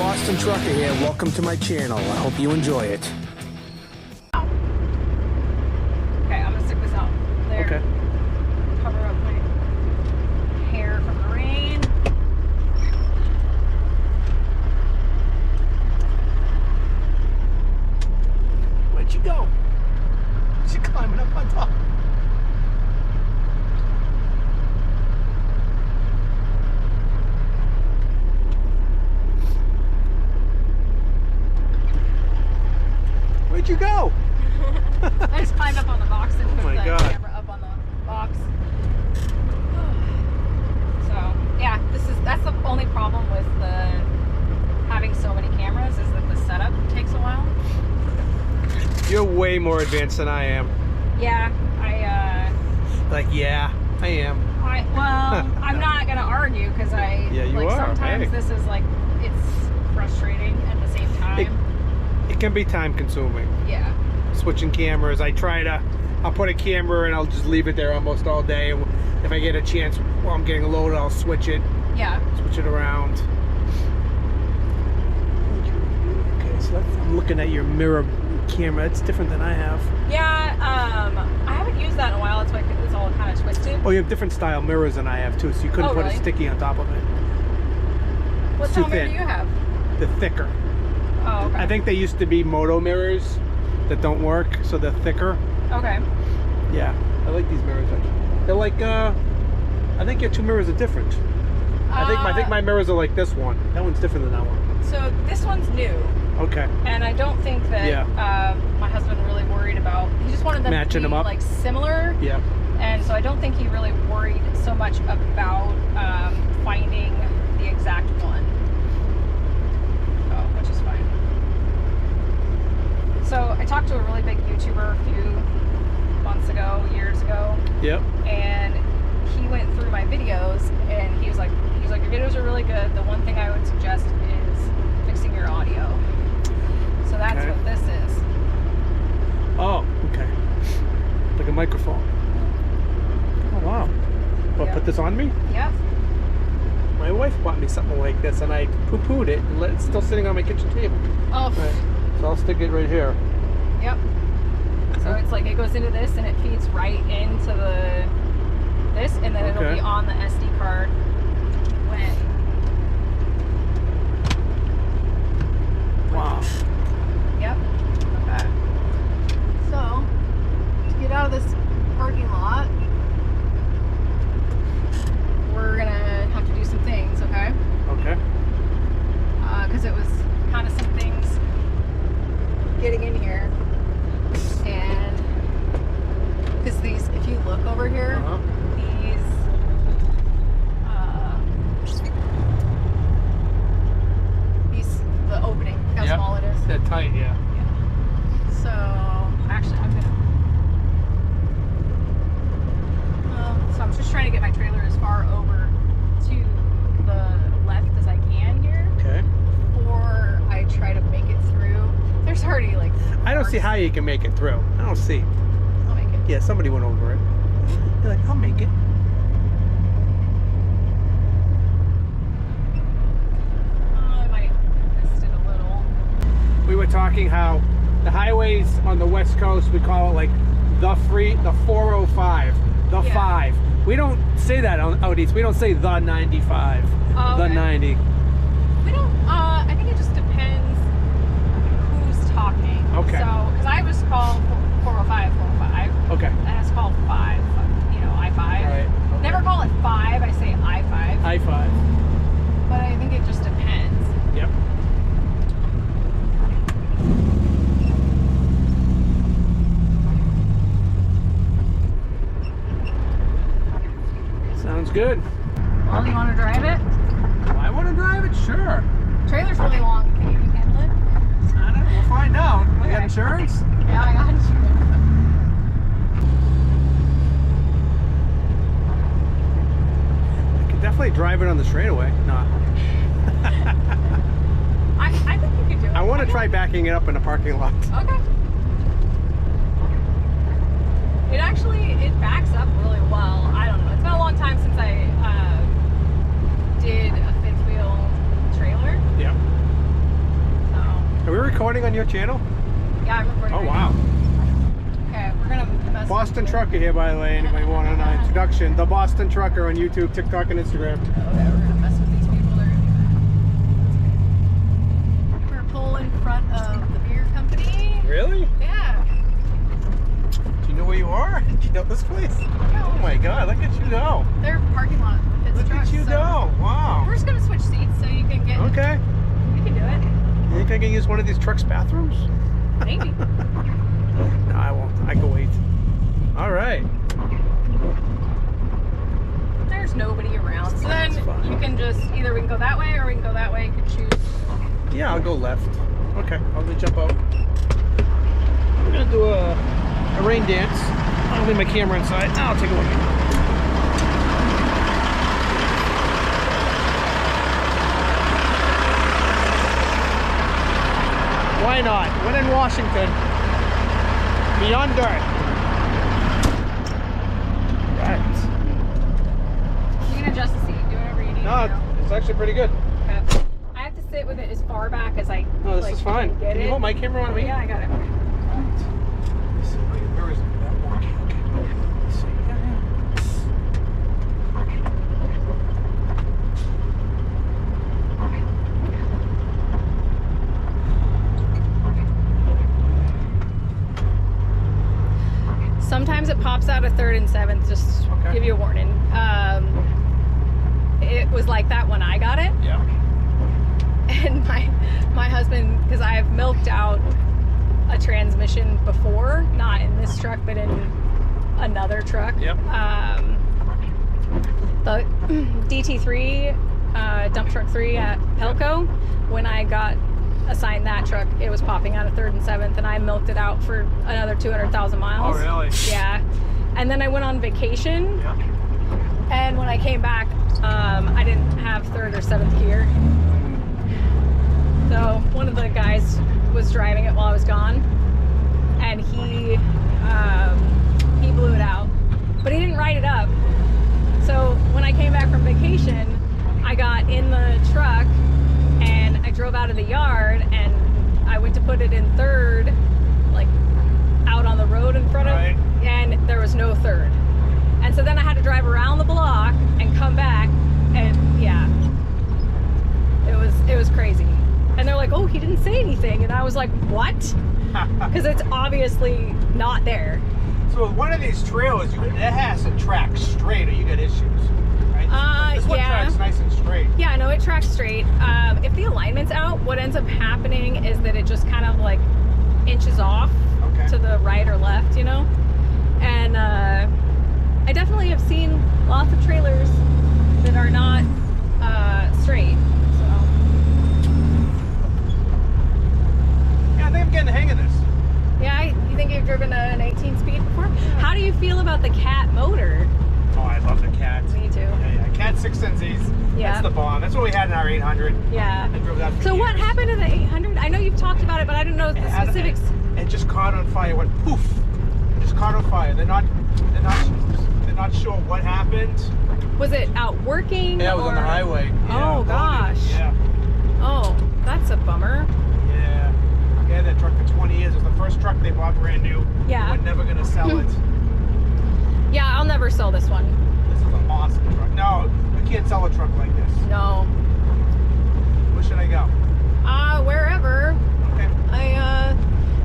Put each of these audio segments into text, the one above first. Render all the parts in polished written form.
Boston Trucker here. Welcome to my channel. I hope you enjoy it. Okay, I'm gonna stick this out there. Okay. Cover up my hair from the rain. Where'd you go? She's climbing up on top. Where'd you go? I just climbed up on the box and put my the God. camera up on the box. So yeah, that's the only problem with having so many cameras is that the setup takes a while. You're way more advanced than I am. Yeah, Yeah, I am. well, I'm not gonna argue because Yeah, you like are, sometimes hey. this is like it's frustrating at the same time. It can be time consuming. Yeah. Switching cameras. I'll put a camera and I'll just leave it there almost all day. If I get a chance while I'm getting loaded, I'll switch it. Yeah. Switch it around. Okay, so I'm looking at your mirror camera. It's different than I have. Yeah, I haven't used that in a while. That's why it's all kind of twisted. Oh, you have different style mirrors than I have too, so you couldn't put really? a sticky on top of it. What It's too style mirror thin. do you have? The thicker. Oh, okay. I think they used to be moto mirrors that don't work, so they're thicker. Okay. Yeah, I like these mirrors actually. They're like, I think your two mirrors are different. I think my mirrors are like this one. That one's different than that one. So this one's new, Okay. and I don't think that my husband really worried about. He just wanted them Matching to be them up. like similar. Yeah. And so I don't think he really worried so much about finding the exact one. Which is fine. So I talked to a really big YouTuber a few months ago, years ago. Yep. And he went through my videos and he was like, your videos are really good. The one thing I would suggest is fixing your audio. So that's Okay. what this is. Oh, okay. Like a microphone. Oh wow. Well, Yep. put this on me? Yep. My wife bought me something like this, and I poo-pooed it, and it's still sitting on my kitchen table. Oh. Right. So I'll stick it right here. Yep. So it's like it goes into this and it feeds right into this, and then it'll Okay. be on the SD card when. Wow. Yep. Okay. So to get out of this parking lot, we're gonna have to do some things, okay? Okay. Because it was kind of some things getting in here, and because these, if you look over here, these, the opening, how small it is. They're tight, yeah. So actually, so I'm just trying to get my trailer as far over to the left as I can here, Okay. before I try to make it through. There's already like. I don't see how you can make it through. I don't see. I'll make it. Yeah, somebody went over it. You're like, I'll make it. I might have missed it a little. We were talking how the highways on the West Coast, we call it like the 405, the Yeah. 5. We don't say that out east. We don't say the 95, Oh, the okay. 90. We don't, I think it just depends who's talking. Okay. So, because I was called 405, 405. Okay. And it's called 5, I-5. Right. Okay. Never call it 5, I say I-5. I-5. But I think it just depends. Yep. Sounds good. Well, you want to drive it? I want to drive it, sure. Trailer's really long. Can you handle it? I don't know. We'll find out. You got Okay. insurance? Yeah, I got you. I could definitely drive it on the straightaway. No. I think you could do it. I want to try backing it up in a parking lot. Okay. It backs up really well. I don't know. It's been a long time since I did a fifth wheel trailer. Yeah. recording on your channel? Yeah, I'm recording. Oh, right wow. now. Okay, we're gonna mess Boston Trucker here, by the way. Anybody want an introduction? The Boston Trucker on YouTube, TikTok, and Instagram. Okay, we're gonna mess with these people. We're pull in front of the beer company. Really? Yeah. Do you know where you are? Do you know this place? Oh my God! Look at you go. Their parking lot fits Look trucks, at you so go. Wow. we're just gonna switch seats so you can get. Okay. You can do it. You think I can use one of these trucks' bathrooms? Maybe. No, I won't. I can wait. All right. There's nobody around, so then That's fine. you can just either we can go that way or we can go that way. You can choose. Yeah, I'll go left. Okay, I'll just jump out. I'm gonna do a rain dance. I'll leave my camera inside. I'll take a look. Why not? When in Washington. Beyond dirt. Right. You can adjust the seat, do whatever you need. No, it's actually pretty good. Okay. I have to sit with it as far back as I. No, this like, is fine. Can, get Can you it. hold my camera on me? Yeah, I got it. Where is that one? Okay. Let's see. Sometimes it pops out a 3rd and 7th. Just Okay. give you a warning. It was like that when I got it, Yeah. and my husband, because I have milked out a transmission before, not in this truck, but in another truck. Yep. The DT3 dump truck 3 at Pelco. When I got assigned that truck, it was popping out a 3rd and 7th, and I milked it out for another 200,000 miles. Oh, really? Yeah. And then I went on vacation, Yeah. and when I came back, I didn't have 3rd or 7th gear. So one of the guys was driving it while I was gone, and he blew it out, but he didn't write it up. So when I came back from vacation, I got in the truck and I drove out of the yard, and I went to put it in 3rd, like out on the road in front of, Right. and there was no 3rd. And so then I had to drive around the block and come back, and yeah, it was crazy. And they're like, oh, he didn't say anything, and I was like, what? Because it's obviously not there. So with one of these trailers, it has to track straight, or you get issues, right? This one yeah. tracks nice and straight. Yeah, no, it tracks straight. If the alignment's out, what ends up happening is that it just kind of like inches off Okay. to the right or left, you know? And I definitely have seen lots of trailers that are not straight, so. Yeah, I think I'm getting the hang of this. Yeah, you think you've driven an 18 speed before? How do you feel about the Cat motor? Oh, I love the Cat. Me too. Yeah. Cat 610Zs. Yeah. That's the bomb. That's what we had in our 800. Yeah. I drove that for So what years. happened to the 800? I know you've talked about it, but I don't know the had- specifics. It just caught on fire. It went poof. It just caught on fire. They're not sure what happened. Was it out working? Yeah, it was on the or- highway. Yeah, Oh, loaded. gosh. Yeah. Oh, that's a bummer. Yeah. We had that truck for 20 years. It was the first truck they bought brand new. Yeah. We're never gonna sell it. Yeah, I'll never sell this one. This is an awesome truck. No, we can't sell a truck like this. No. Where should I go? Wherever. Okay.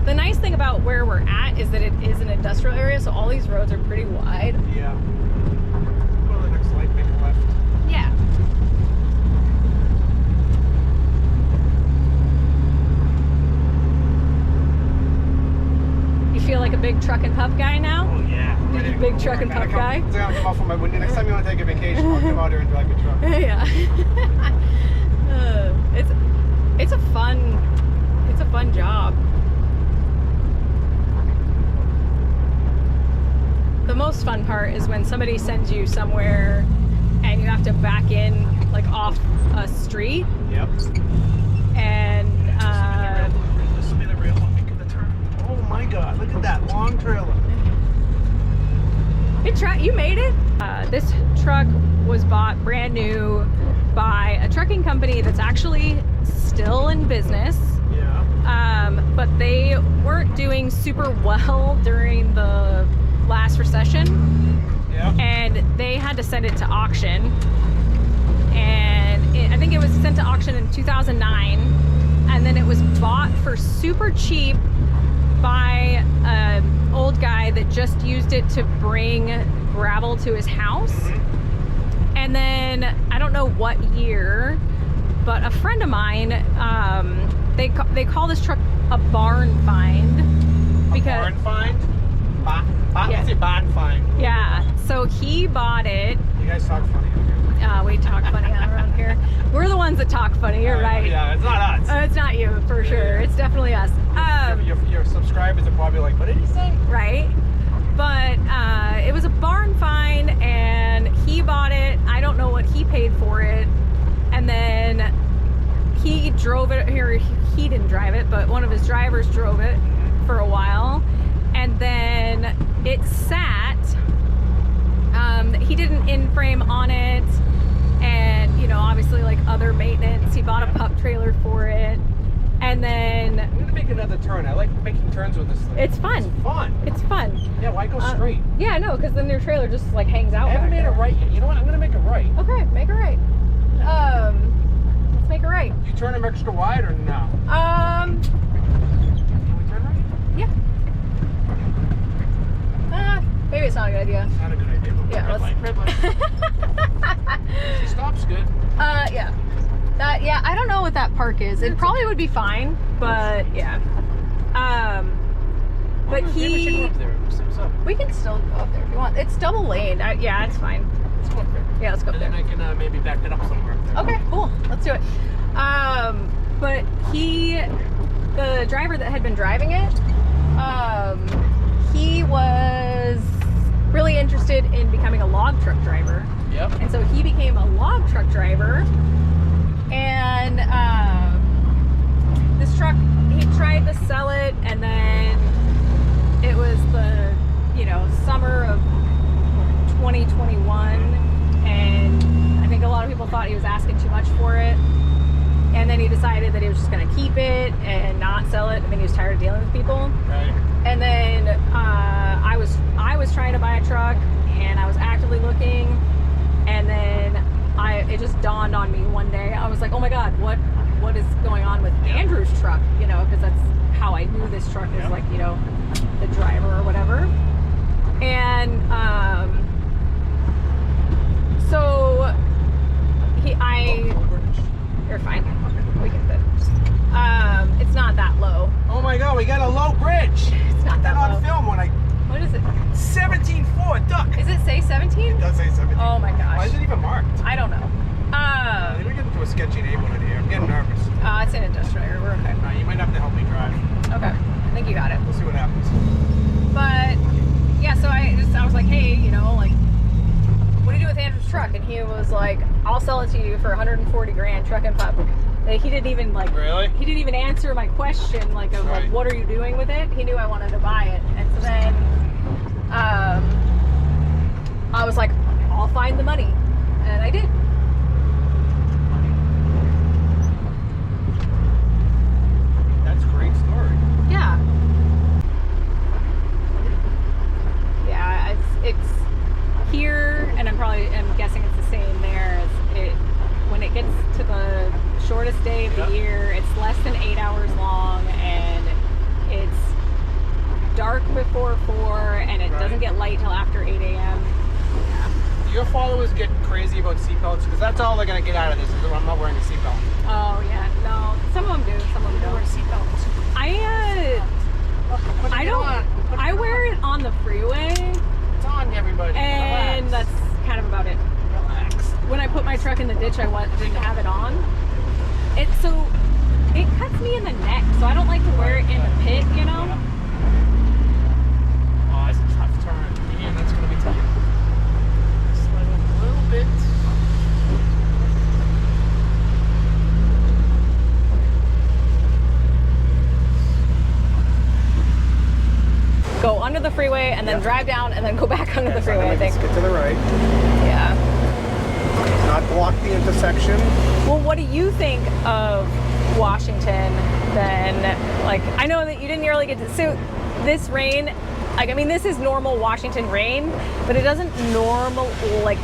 The nice thing about where we're at is that it is an industrial area, so all these roads are pretty wide. Yeah. Go to the next light, make a left. Yeah. You feel like a big truck and pup guy now? Oh yeah. Ready to Big go truck for it, and man. pup guy? It's gonna come off from my window. Next time you want to take a vacation, I'll come out here and drive a truck. Yeah. It's a fun job. The most fun part is when somebody sends you somewhere and you have to back in like off a street Yep. and This will be the real one making the turn. Oh my God! Look at that long trailer. you made it. This truck was bought brand new by a trucking company that's actually still in business. Yeah. but they weren't doing super well during the last recession. Yeah. And they had to send it to auction. And I think it was sent to auction in 2009. And then it was bought for super cheap by an old guy that just used it to bring gravel to his house. And then I don't know what year, but a friend of mine, they call this truck a barn find because A barn find? Yeah. It's a barn find. Yeah, so he bought it. You guys talk funny. We talk funny around here. We're the ones that talk funny. You're right. Yeah, it's not us. It's not you for sure. It's definitely us. Your subscribers are probably like, what did he say? Right. But it was a barn find, and he bought it. I don't know what he paid for it, and then he drove it here. He didn't drive it, but one of his drivers drove it for a while, and then it sat. He did an in-frame on it, and obviously like other maintenance. He bought a pup trailer for it, and then I'm gonna make another turn. I like making turns with this thing. it's fun. It's fun. It's fun. Yeah, why go straight? Yeah, no, because then your trailer just like hangs out. I haven't back made there. a right yet. You know what? I'm gonna make a right. Okay, make it right. Let's make it right. You turn them extra wide or no? Um, Can we turn right? yeah. Maybe it's not a good idea. It's not a good idea. But Yeah, red light. She stops good. Yeah. Yeah, I don't know what that park is. It probably would be fine, but yeah. But Maybe we should go up there. See what's up. we can still go up there if you want. It's double lane. Yeah, it's fine. Let's go up there. Yeah, let's go up And there. then I can maybe back it up somewhere up there. Okay, cool. Let's do it. But the driver that had been driving it, he was really interested in becoming a log truck driver. Yep. And so he became a log truck driver. And this truck, he tried to sell it, and then it was the, summer of 2021. And I think a lot of people thought he was asking too much for it. And then he decided that he was just going to keep it and not sell it. I mean, he was tired of dealing with people. Right. And then I was trying to buy a truck, and I was actively looking, and then it just dawned on me one day. I was like, oh my God, what is going on with Andrew's truck? Because that's how I knew this truck is like, the driver or whatever. And so you're fine. We can fit. It's not that low. Oh my God, we got a low bridge. It's not that on low. film when I. What is it? 17.4 duck. Is it say 17? It does say 17. Oh my gosh. Why is it even marked? I don't know. We're getting to a sketchy neighborhood here. I'm getting nervous. It's an industrial area. We're okay. You might have to help me drive. Okay. I think you got it. We'll see what happens. But yeah, so I was like, hey, like, what do you do with Andrew's truck? And he was like, I'll sell it to you for 140 grand, truck and pup. Like, he didn't even Really? He didn't even answer my question of like, what are you doing with it? He knew I wanted to buy it, and so then I was like, I'll find the money, and I did. That's a great story. Yeah. Yeah, it's here, and I'm guessing it's the same there. When it gets to the shortest day of the year, it's less than 8 hours long, and it's dark before 4, and it doesn't get light till after 8 a.m. Do your followers get crazy about seatbelts? Because that's all they're gonna get out of this. Is I'm not wearing a seatbelt. Oh yeah, no. Some of them do, some of them don't. Seatbelts. I don't. I wear it on the freeway, It's on, everybody. and Relax. that's kind of about it. Relax. When I put my truck in the ditch, didn't have it on. It cuts me in the neck, so I don't like to wear it in the pit, Oh, it's a tough turn. Man, that's gonna be tough. Slide over a little bit. Go under the freeway and then drive down and then go back under the freeway, I think. Let's get to the right. Yeah. Not block the intersection. Well, what do you think of Washington then like I know that you didn't really get to. So this rain, like I mean, this is normal Washington rain, but it doesn't like.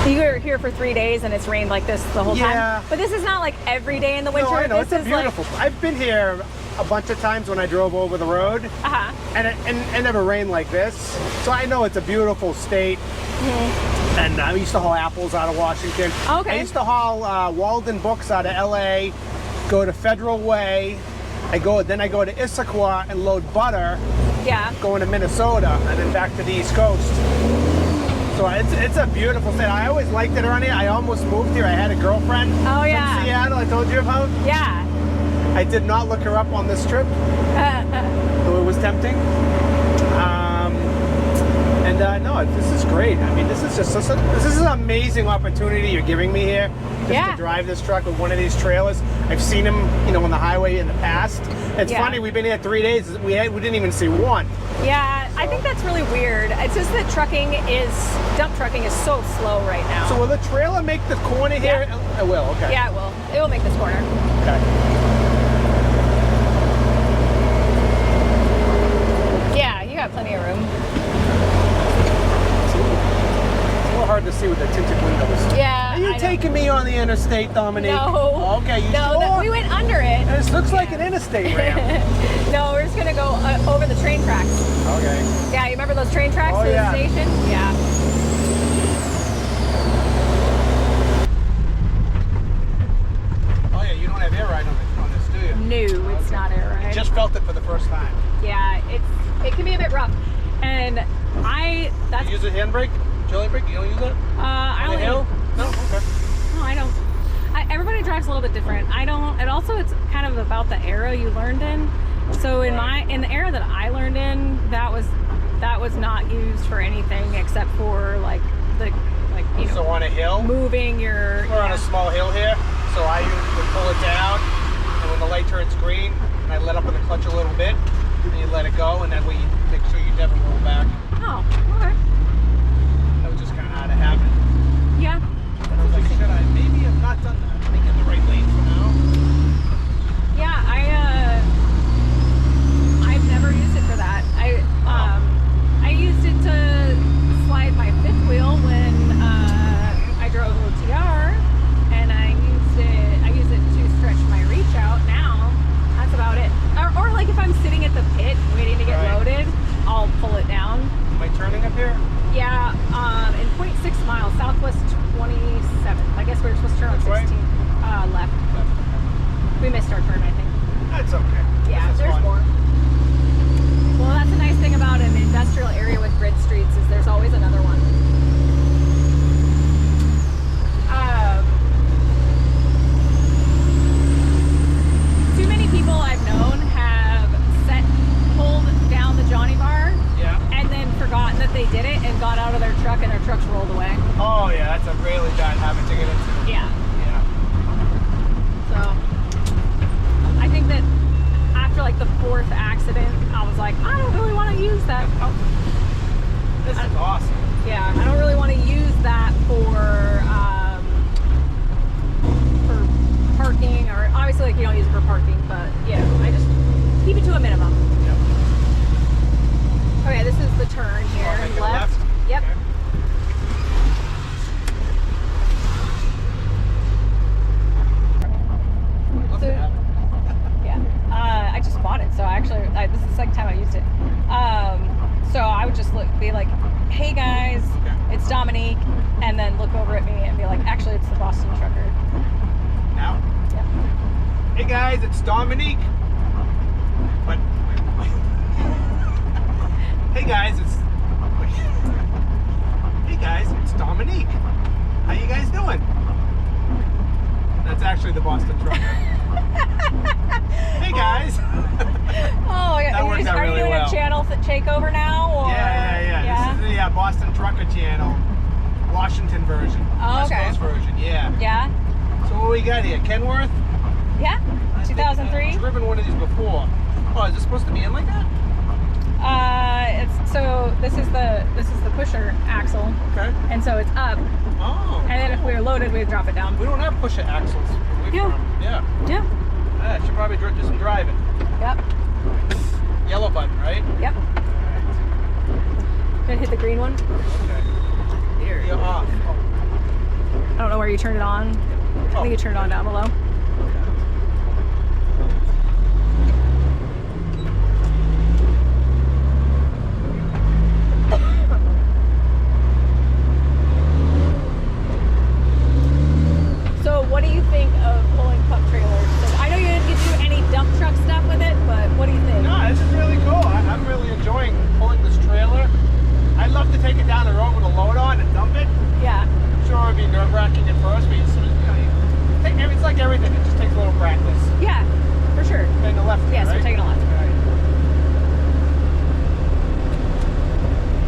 You were here for 3 days and it's rained like this the whole time. But this is not like every day in the winter. No, I know. This It's beautiful. Like, I've been here a bunch of times when I drove over the road, and it never rained like this. So I know it's a beautiful state. And I used to haul apples out of Washington. Okay. I used to haul Walden books out of LA, go to Federal Way. Then I go to Issaquah and load butter. Yeah. Going to Minnesota and then back to the East Coast. So it's a beautiful state. I always liked it around here. I almost moved here. I had a girlfriend from Seattle I told you about. Yeah. I did not look her up on this trip, though it was tempting. No, this is great. I mean, this is an amazing opportunity you're giving me here, just to drive this truck with one of these trailers. I've seen them, on the highway in the past. It's funny. We've been here 3 days. We didn't even see one. Yeah, I think that's really weird. It's just that dump trucking is so slow right now. So will the trailer make the corner here? Yeah. It will. Okay. Yeah, it will. It will make this corner. Okay. Yeah, you got plenty of room. Hard to see with the tinted windows. Yeah. Are you taking me on the interstate, Dauminique? No. Okay, you no, sure? We went under it. This looks like an interstate ramp. No, we're just gonna go over the train tracks. Okay. Yeah, you remember those train tracks to the station? Yeah. Oh yeah, you don't have air ride on this, do you? No, it's not air ride. Just felt it for the first time. Yeah, it can be a bit rough, and You use a handbrake? Jelly brake? You don't use that? I only. Hill? No? Okay. No, I don't. Everybody drives a little bit different. I don't. And also, it's kind of about the era you learned in. So in the era that I learned in, that was not used for anything except for So on a hill? Moving your. We're on a small hill here, so I would pull it down, and when the light turns green, and I let up on the clutch a little bit, and you let it go, and that way you make sure you never roll back. Oh, okay. That was just kind of out of habit. Yeah. And I was like, should I? Maybe I've not done that. I think in the right lane for now. Yeah, I've never used it for that. I used it to slide my fifth wheel when I drove a TR, and I use it to stretch my reach out. Now, that's about it. Or like if I'm sitting at the pit waiting to get loaded, I'll pull it down. Am I turning up here? Yeah, in 0.6 miles, southwest 27. I guess we're supposed to turn on 16. Left. We missed our turn, I think. That's okay. Yeah, there's more. Well, that's a nice thing about an industrial area with grid streets is there's always another one. Too many people I've known have pulled down the Johnny bar and then forgotten that they did it and got out of their truck and their trucks rolled away. Oh yeah, that's a really bad habit to get into. Yeah. Yeah. So I think that after like the fourth accident, I was like, I don't really want to use that. This is awesome. Yeah, I don't really want to use that for parking, or obviously like you don't use it for parking, but yeah, I just keep it to a minimum. Yep. Okay, this is the turn here. Left. Yep. Okay. So, yeah, I just bought it, so this is the second time I used it. So I would just be like, hey guys, it's Dauminique, and then look over at me and be like, actually it's the Boston trucker. Now? Yeah. Hey guys, it's Dauminique. But hey guys, it's Dauminique. How you guys doing? That's actually the Boston trucker. Hey guys. Oh, yeah. That works out really well. Are you doing a channel takeover now? Or? Yeah. This is the Boston Trucker channel, Washington version. Oh, okay. West Coast version, yeah. Yeah. So what we got here? Kenworth? Yeah. 2003. I've driven one of these before. Oh, is this supposed to be in like that? This is the pusher axle. Okay. And so it's up. Oh. And then if we were loaded, we'd drop it down. We don't have pusher axles. Yeah. Yeah. Yeah. I should probably do some driving. Yep. Yellow button, right? Yep. Gonna hit the green one. Okay. Here. You're off. I don't know where you turned it on. I think you turned it on down below. So what do you think of pulling pup trailers? I know you didn't get to do any dump truck stuff with it, but what do you think? No, this is really cool. I'm really enjoying pulling this trailer. I'd love to take it down the road with a load on and dump it. Yeah. I'm sure it'd be nerve-wracking at first, but it's like everything. It just takes a little practice. Yeah, for sure. Taking the left. Yes, right? we're taking a left. All right.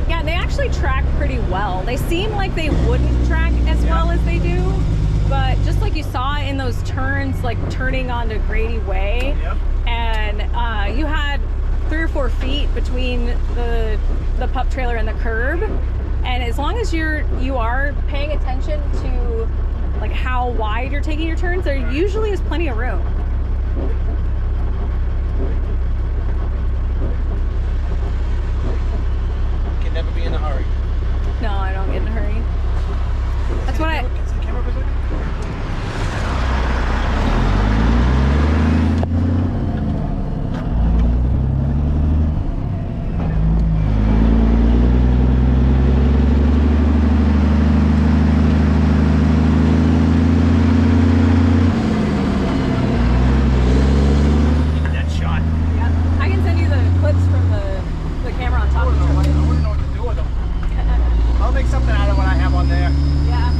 Yeah, they actually track pretty well. They seem like they wouldn't track as well as they do, but just like you saw in those turns, like turning onto Grady Way, and you had 3 or 4 feet between the pup trailer and the curb, and as long as you are paying attention to like how wide you're taking your turns, there usually is plenty of room. Can never be in a hurry. No, I don't get in a hurry. That's what I. Get some camera for a second. That shot. Yeah, I can send you the clips from the camera on top of the I truck. wouldn't know what to do with them. I'll make something out of what I have on there. Yeah.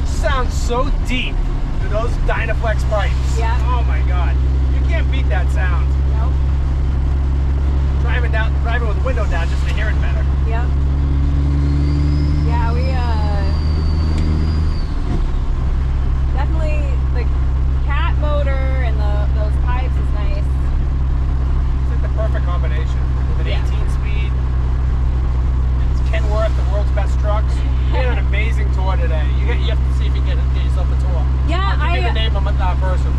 It sounds so deep to those Dynaflex pipes. Yeah. Oh my god. You can't beat that sound. Nope. Driving with the window down just to hear it better. Yep. Yeah, we definitely the cat motor and those pipes is nice. It's like the perfect combination. With an 18-speed, it's Kenworth, the world's best trucks. You had an amazing tour today. You have to see if you can get yourself a tour. Yeah, I'll give you the name of that person.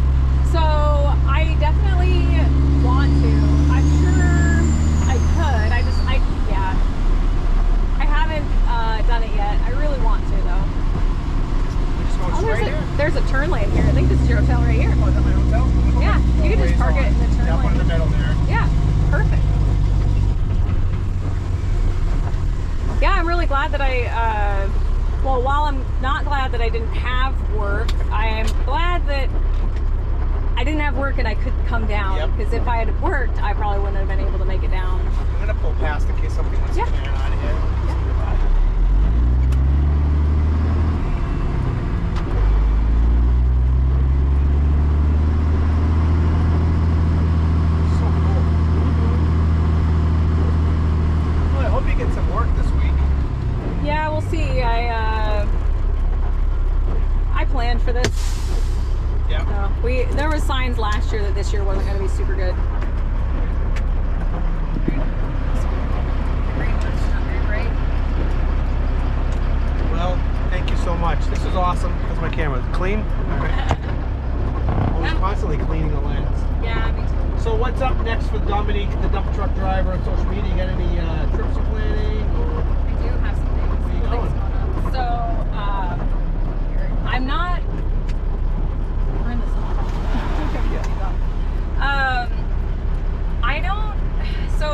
So I definitely want to. I'm sure I could. I haven't done it yet. I really want to though. We're just going straight here. There's a turn lane here. I think this is your hotel right here. Oh, is that my hotel? Yeah, you can just park it in the turn Yeah, I'll put it in the lane. middle there. Yeah, perfect. Yeah, I'm really glad that well, while I'm not glad that I didn't have work, I am glad that I didn't have work and I could come down. Yep. Because if I had worked, I probably wouldn't have been able to make it down. I'm going to pull past in case somebody wants to turn out of here. So cool. Well, I hope you get some work this week. Yeah, we'll see. I planned for this. Yeah. There were signs last year that this year wasn't going to be super good. Well, thank you so much. This was awesome. How's my camera? Clean? All right. Always constantly cleaning the lens. Yeah, me too. So what's up next for Dauminique, the dump truck driver on social media? You got any trips you're planning? Or? I do have some things. Where you going? So, I'm not. Turn this off. I don't. So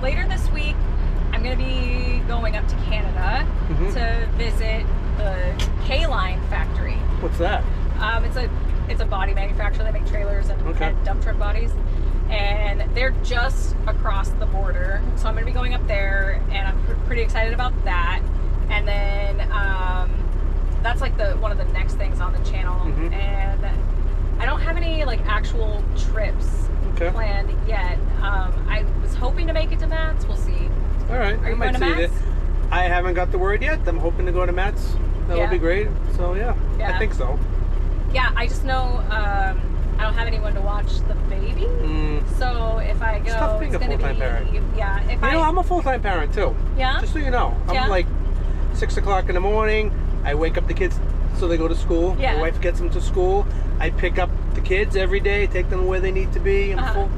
later this week, I'm gonna be going up to Canada to visit the K-Line factory. What's that? It's a body manufacturer. They make trailers and dump truck bodies, and they're just across the border. So I'm gonna be going up there, and I'm pretty excited about that. And then that's like one of the next things on the channel. And I don't have any like actual trips planned yet. I was hoping to make it to Matt's. We'll see. All right. Are you going to Matt's? I haven't got the word yet. I'm hoping to go to Matt's. That would be great. So yeah, I think so. Yeah, I just know I don't have anyone to watch the baby. So if I go, it's tough being a full-time parent. Yeah. I'm a full-time parent too. Yeah. Just so you know, I'm like 6 o'clock in the morning. I wake up the kids so they go to school. Yeah. My wife gets them to school. I pick up the kids every day, take them where they need to be. I'm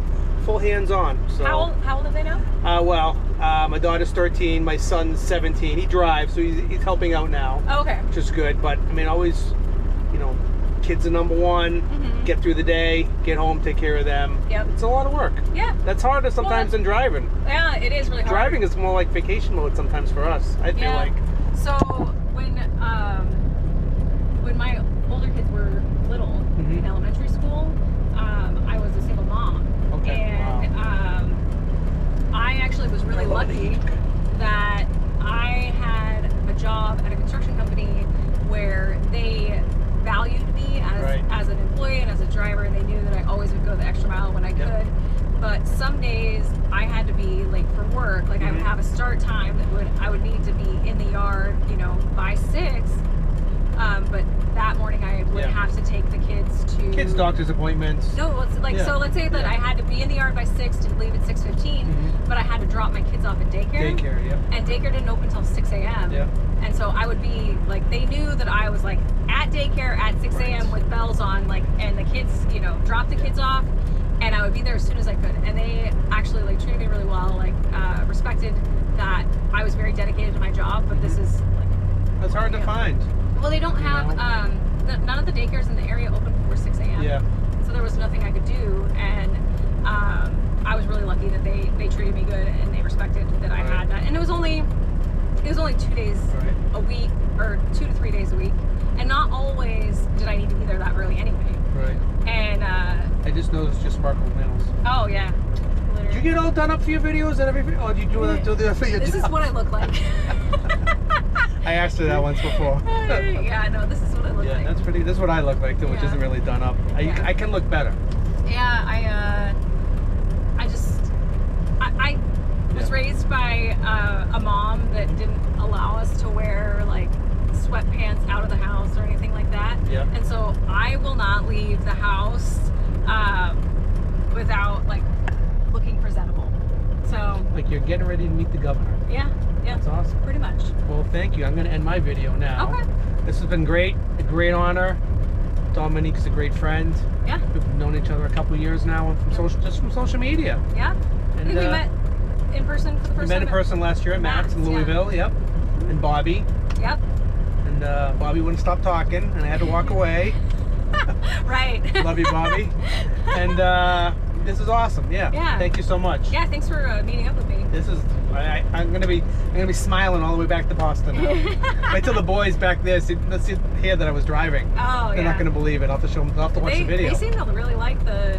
full hands on. So How old are they now? My daughter's 13, my son's 17. He drives, so he's helping out now. Oh, okay. Which is good, but I mean, always, you know, kids are number one. Get through the day, get home, take care of them. Yep. It's a lot of work. Yeah. That's harder sometimes than driving. Yeah, it is really hard. Driving is more like vacation mode sometimes for us, I feel like. So when my older kids were little in elementary school, I was a single mom. Okay. And I actually was really lucky that I had a job at a construction company where they valued me as an employee and as a driver, and they knew that I always would go the extra mile when I could. But some days I had to be late for work. Like I would have a start time that I would need to be in the yard, you know, by 6. But that morning I would have to take the kids to kids' doctor's appointments. No, it's like so. Let's say that I had to be in the yard by 6 to leave at 6:15, but I had to drop my kids off at daycare. And daycare didn't open until 6 a.m. And so I would be like, they knew that I was like at daycare at 6 a.m. with bells on, like, and the kids, you know, drop the kids off, and I would be there as soon as I could. And they actually like treated me really well, like respected that I was very dedicated to my job. But this is like, that's hard to find. Well, they don't have none of the daycares in the area open before 6 a.m. So there was nothing I could do, and I was really lucky that they treated me good and they respected that I had that. And it was only 2 days a week, or 2 to 3 days a week, and not always did I need to be there that early anyway. And I just noticed your sparkle nails. Oh yeah. Literally. Did you get all done up for your videos and everything? Or did you do that for your This job? is what I look like. I asked her that once before. Yeah, no, this is what I look like. Yeah, that's pretty. This is what I look like too, which isn't really done up. I can look better. Yeah, I was raised by a mom that didn't allow us to wear like sweatpants out of the house or anything like that. And so I will not leave the house without like looking presentable. So like you're getting ready to meet the governor. Yeah. That's awesome. Pretty much. Well, thank you. I'm going to end my video now. Okay. This has been great. A great honor. Dauminique's a great friend. Yeah. We've known each other a couple years now, and from social media. Yeah. And, I think we met in person for the first time. We met in person last year at Matt's in Louisville. Yep. And Bobby. Yep. And Bobby wouldn't stop talking, and I had to walk away. Right. Love you, Bobby. And this is awesome. Yeah. Thank you so much. Yeah. Thanks for meeting up with me. This is. I'm gonna be smiling all the way back to Boston now. Wait till the boys back there hear that I was driving. Oh, They're not gonna believe it. I'll have to show them. I'll have to watch the video. They seem to really like the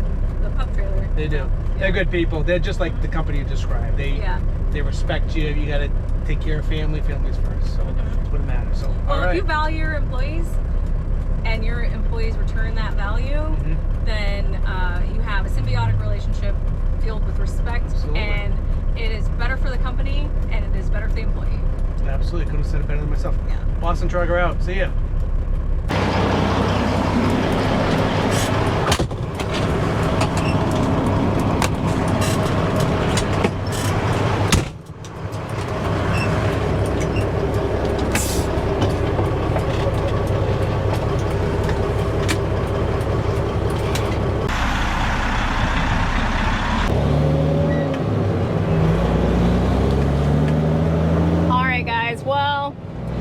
pup trailer. They do. They're good people. They're just like the company you described. They respect you. You gotta take care of families first. So that's what it matters. So well, if you value your employees and your employees return that value, then you have a symbiotic relationship filled with respect. Absolutely. And it is better for the company, and it is better for the employee. Absolutely. Couldn't have said it better than myself. Yeah. Boston Trucker out. See ya.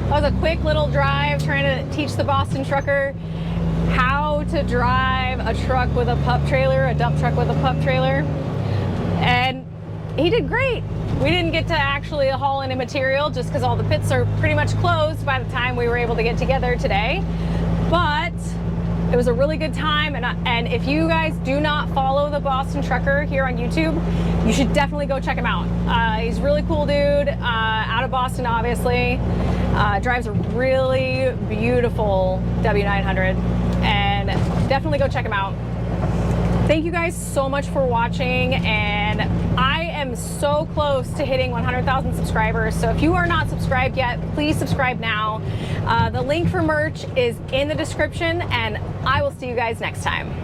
That was a quick little drive trying to teach the Boston trucker how to drive a truck with a pup trailer, a dump truck with a pup trailer. And he did great. We didn't get to actually haul any material just because all the pits are pretty much closed by the time we were able to get together today. But it was a really good time, and if you guys do not follow the Boston Trucker here on YouTube, you should definitely go check him out. He's a really cool dude, out of Boston, obviously. Drives a really beautiful W900, and definitely go check him out. Thank you guys so much for watching, and I am so close to hitting 100,000 subscribers, so if you are not subscribed yet, please subscribe now. The link for merch is in the description, and I will see you guys next time.